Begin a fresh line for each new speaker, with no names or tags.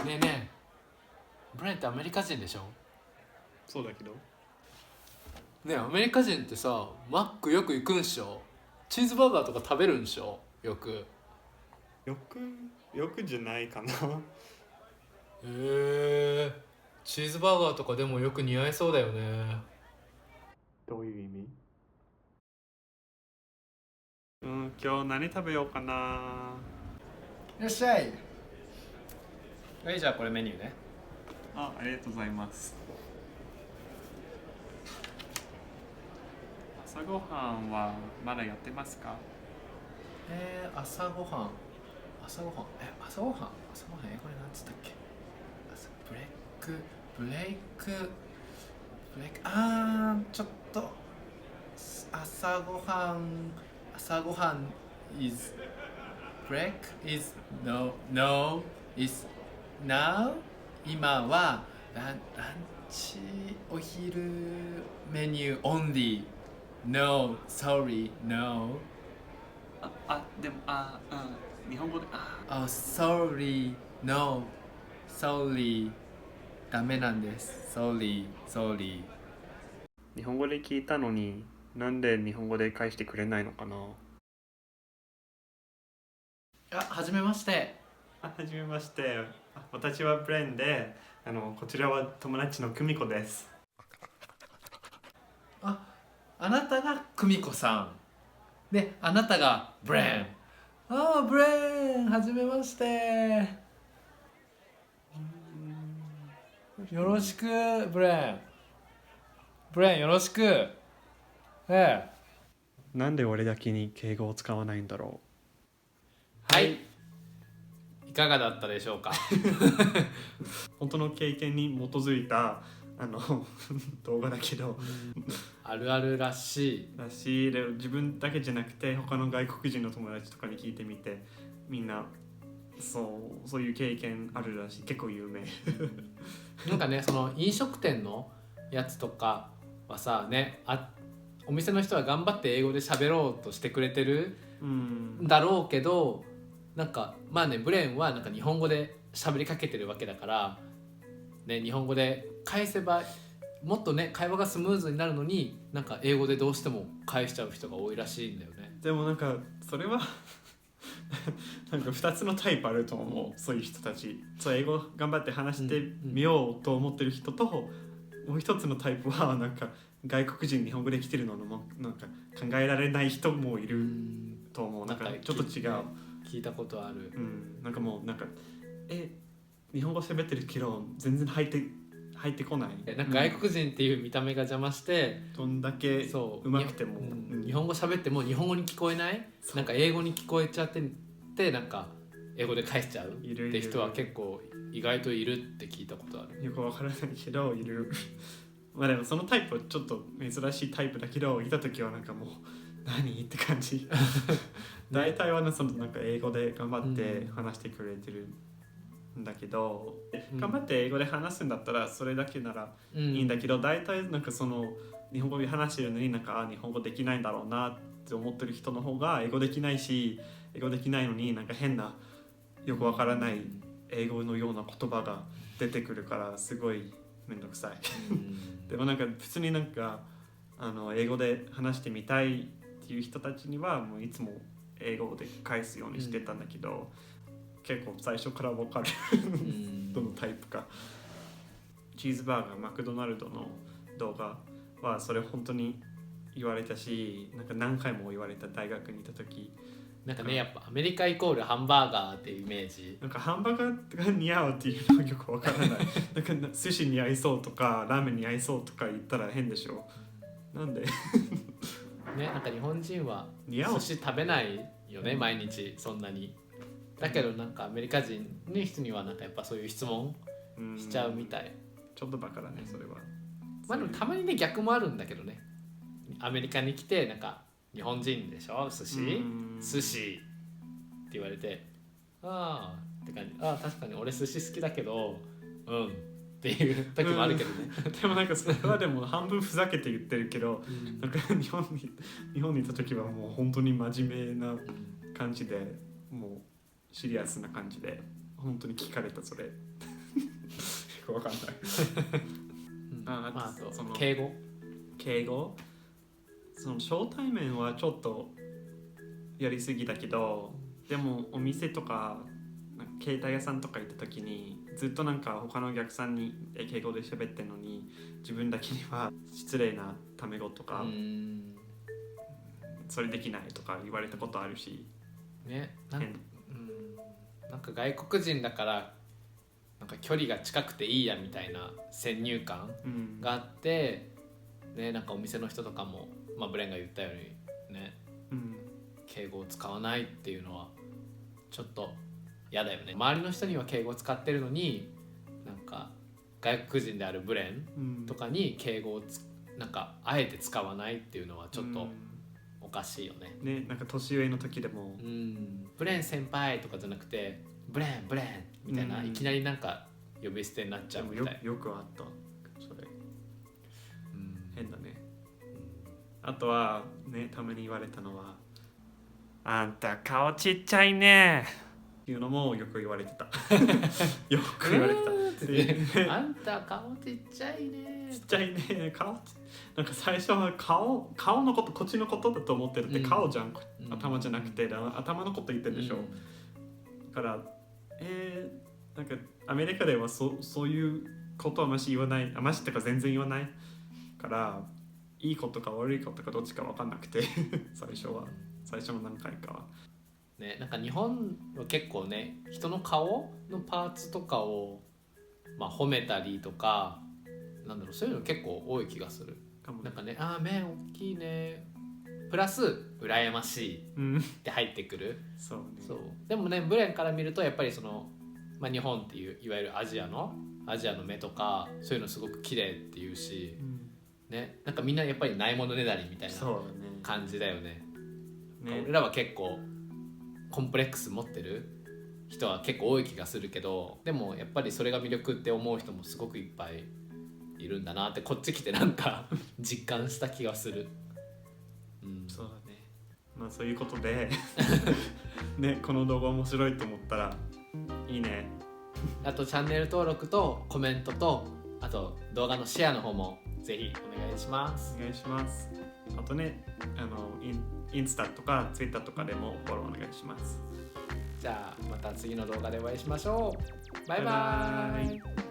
ねえねえ、ブレンってアメリカ人でしょ。
そうだけど。
ねえ、アメリカ人ってさ、マックよく行くんしょ。チーズバーガーとか食べるんしょ、よく。
よくじゃないかな。
チーズバーガーとかでもよく似合いそうだよね。
どういう意味？今日何食べようかな。
いらっしゃい。はい、じゃあこれメニューね。
ありがとうございます。朝ごはんはまだやってますか？
朝ごはん朝ごはん英語でなんつったっけ。ブレイクちょっと朝ごはん is break is no is now 今はランチお昼メニュー only no sorry no
でも日本語で
sorry no sorry ダメなんです sorry
日本語で聞いたのになんで日本語で返してくれないのかな。
はじめまして。
はじめまして。私はブレンで、こちらは友達の久美子です。
あなたが久美子さんで、あなたがブレン。ブレン、はじめまして。よろしくブレンよろしく。
なんで俺だけに敬語を使わないんだろ
はい、いかがだったでしょうか。
本当の経験に基づいた動画だけど
あるあるらしい。
で自分だけじゃなくて他の外国人の友達とかに聞いてみて、みんなそういう経験あるらしい。結構有名。
なんかね、その飲食店のやつとかはさね、お店の人は頑張って英語で喋ろうとしてくれてるんだろうけど、なんかまあね、ブレンはなんか日本語で喋りかけてるわけだからね、日本語で返せばもっとね会話がスムーズになるのに、なんか英語でどうしても返しちゃう人が多いらしいんだよね。
でもなんかそれはなんか2つのタイプあると思う。そういう人たち、英語頑張って話してみようと思ってる人と、もう一つのタイプはなんか外国人日本語で来てるのもなんか考えられない人もいると思う。なんかちょっと違う。
聞いたことある。
なんかもうなんか日本語喋ってるけど全然入ってこない。
なんか外国人っていう見た目が邪魔して、
どんだけうまくても、
日本語喋っても日本語に聞こえない、なんか英語に聞こえちゃってなんか英語で返しちゃうって人は結構意外といるって聞いたことある。
よくわからないけどいる。まあでもそのタイプはちょっと珍しいタイプだけど、いた時はなんかもう何って感じ。大体はそのなんか英語で頑張って話してくれてるんだけど、頑張って英語で話すんだったらそれだけならいいんだけど、大体なんかその日本語で話してるのになんか日本語できないんだろうなって思ってる人の方が英語できないし、英語できないのになんか変なよくわからない英語のような言葉が出てくるからすごいめんどくさい。でもなんか普通になんか英語で話してみたいっていう人たちにはもういつも英語で返すようにしてたんだけど、結構最初から分かる。どのタイプか。チーズバーガーマクドナルドの動画はそれ本当に言われたし、なんか何回も言われた。大学にいた時
なんかね、やっぱアメリカイコールハンバーガーっていうイメージ。
なんかハンバーガーが似合うっていうのはよくわからない。なんか寿司に合いそうとかラーメンに合いそうとか言ったら変でしょ。なんで
ね、なんか日本人は
似合う
寿司食べないよね、毎日そんなに。だけどなんかアメリカ人の人にはなんかやっぱそういう質問しちゃうみたい。
ちょっとバカだねそれは。
まあでもたまにね逆もあるんだけどね。アメリカに来てなんか日本人でしょ、寿司って言われて、ああって感じ。確かに俺寿司好きだけどっていう時もあるけどね。
でもなんかそれはでも半分ふざけて言ってるけど、なんか日本にいた時はもう本当に真面目な感じで、もうシリアスな感じで本当に聞かれたそれ。くわかんない
まあ、あと
その
敬語
その初対面はちょっとやりすぎだけど、でもお店とか携帯屋さんとか行った時にずっとなんか他のお客さんに敬語で喋ってるのに自分だけには失礼なタメ語とかそれできないとか言われたことあるし
ね、なんか外国人だからなんか距離が近くていいやみたいな先入観があって、ね、なんかお店の人とかも、まあ、ブレンが言ったようにね、敬語を使わないっていうのはちょっと嫌だよね。周りの人には敬語を使ってるのになんか外国人であるブレンとかに敬語をなんかあえて使わないっていうのはちょっとおかしいよね。
なんか年上の時でも、
ブレン先輩とかじゃなくてブレンみたいな、いきなりなんか呼び捨てになっちゃうみたい。
よくあったそれ、変だね。あとはね、たまに言われたのはあんた顔ちっちゃいねっていうのもよく言われてたよく言われてた
あんた顔ちっちゃいね
ちっちゃいねなんか最初は顔のことこっちのことだと思ってるって、顔じゃん、頭じゃなくて、頭のこと言ってるでしょ、だからなんかアメリカではそういうことはマシ言わない、マシってか全然言わないからいいことか悪いことかどっちか分かんなくて最初の何回かは
ね、なんか日本は結構ね人の顔のパーツとかを、褒めたりとかなんだろう、そういうの結構多い気がする。なんかね、目大きいねプラス羨ましいって入ってくる、
そうね。
でもねブレンから見るとやっぱりその、日本っていういわゆるアジアの目とかそういうのすごく綺麗っていうし、ね、なんかみんなやっぱりないものねだりみたいな感じだよね。俺らは結構コンプレックス持ってる人は結構多い気がするけど、でもやっぱりそれが魅力って思う人もすごくいっぱいいるんだなってこっち来てなんか実感した気がする。
そうだね。そういうことでね、この動画面白いと思ったらいいね。
あとチャンネル登録とコメントとあと動画のシェアの方もぜひお願いします。
お願いします。あとね、インスタとかツイッターとかでもフォローお願いします。
じゃあまた次の動画でお会いしましょう。バイバイ。